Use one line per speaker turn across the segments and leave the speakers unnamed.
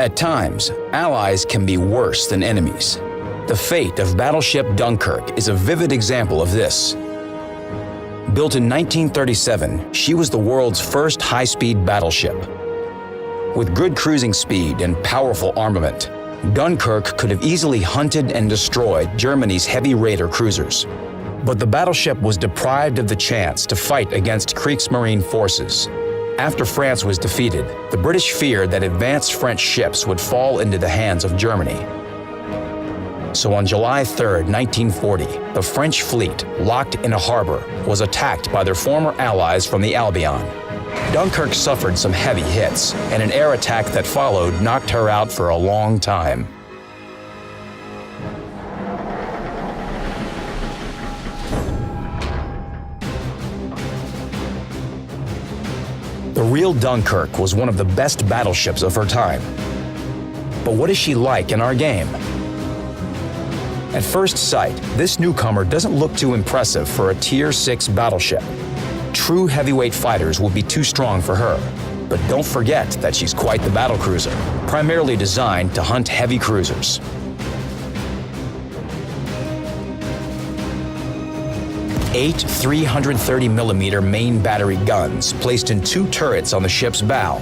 At times, allies can be worse than enemies. The fate of Battleship Dunkerque is a vivid example of this. Built in 1937, she was the world's first high-speed battleship. With good cruising speed and powerful armament, Dunkerque could have easily hunted and destroyed Germany's heavy raider cruisers. But the battleship was deprived of the chance to fight against Kriegsmarine forces. After France was defeated, the British feared that advanced French ships would fall into the hands of Germany. So on July 3, 1940, the French fleet, locked in a harbor, was attacked by their former allies from the Albion. Dunkerque suffered some heavy hits, and an air attack that followed knocked her out for a long time. The real Dunkerque was one of the best battleships of her time. But what is she like in our game? At first sight, this newcomer doesn't look too impressive for a Tier 6 battleship. True heavyweight fighters will be too strong for her. But don't forget that she's quite the battlecruiser, primarily designed to hunt heavy cruisers. Eight 330mm main battery guns placed in 2 turrets on the ship's bow.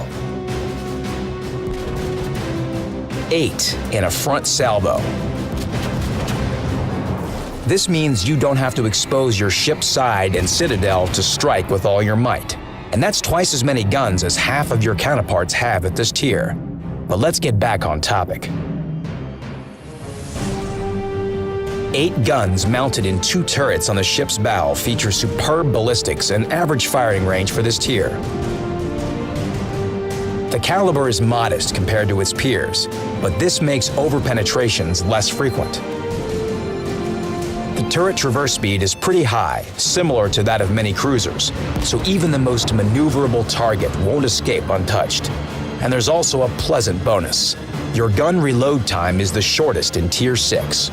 8 in a front salvo. This means you don't have to expose your ship's side and citadel to strike with all your might. And that's twice as many guns as half of your counterparts have at this tier. But let's get back on topic. 8 guns mounted in 2 turrets on the ship's bow feature superb ballistics and average firing range for this tier. The caliber is modest compared to its peers, but this makes over-penetrations less frequent. The turret traverse speed is pretty high, similar to that of many cruisers, so even the most maneuverable target won't escape untouched. And there's also a pleasant bonus. Your gun reload time is the shortest in Tier 6.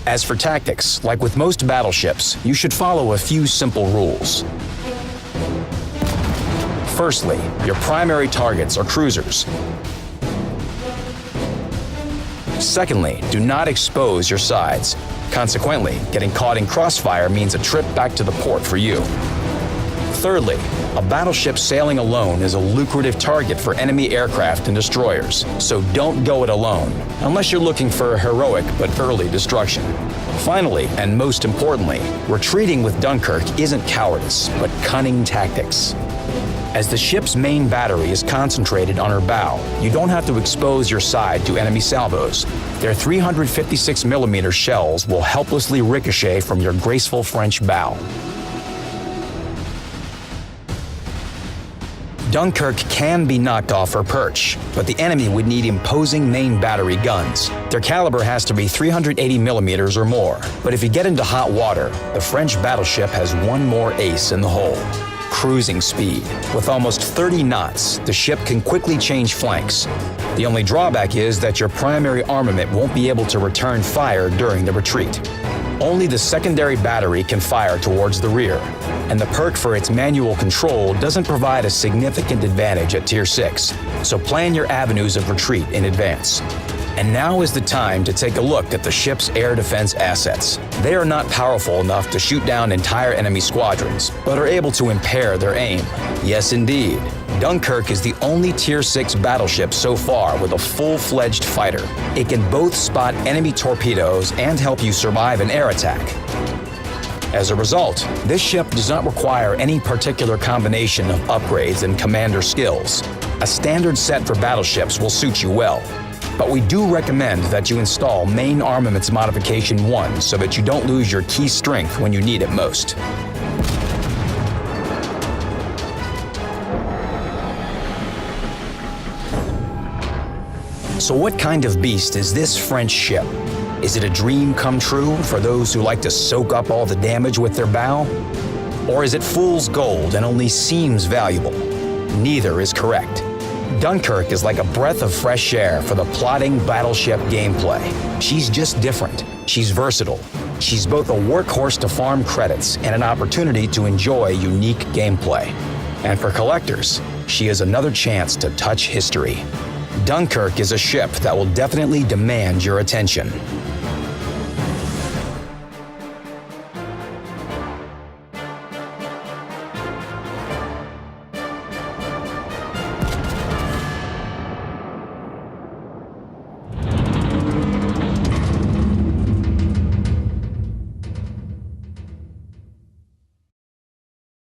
As for tactics, like with most battleships, you should follow a few simple rules. Firstly, your primary targets are cruisers. Secondly, do not expose your sides. Consequently, getting caught in crossfire means a trip back to the port for you. Thirdly, a battleship sailing alone is a lucrative target for enemy aircraft and destroyers, so don't go it alone, unless you're looking for a heroic but early destruction. Finally, and most importantly, retreating with Dunkerque isn't cowardice, but cunning tactics. As the ship's main battery is concentrated on her bow, you don't have to expose your side to enemy salvos. Their 356mm shells will helplessly ricochet from your graceful French bow. Dunkerque can be knocked off her perch, but the enemy would need imposing main battery guns. Their caliber has to be 380mm or more, but if you get into hot water, the French battleship has one more ace in the hole: cruising speed. With almost 30 knots, the ship can quickly change flanks. The only drawback is that your primary armament won't be able to return fire during the retreat. Only the secondary battery can fire towards the rear, and the perk for its manual control doesn't provide a significant advantage at Tier 6, so plan your avenues of retreat in advance. And now is the time to take a look at the ship's air defense assets. They are not powerful enough to shoot down entire enemy squadrons, but are able to impair their aim. Yes, indeed. Dunkerque is the only Tier 6 battleship so far with a full-fledged fighter. It can both spot enemy torpedoes and help you survive an air attack. As a result, this ship does not require any particular combination of upgrades and commander skills. A standard set for battleships will suit you well. But we do recommend that you install Main Armaments Modification 1 so that you don't lose your key strength when you need it most. So what kind of beast is this French ship? Is it a dream come true for those who like to soak up all the damage with their bow? Or is it fool's gold and only seems valuable? Neither is correct. Dunkerque is like a breath of fresh air for the plotting battleship gameplay. She's just different. She's versatile. She's both a workhorse to farm credits and an opportunity to enjoy unique gameplay. And for collectors, she is another chance to touch history. Dunkerque is a ship that will definitely demand your attention.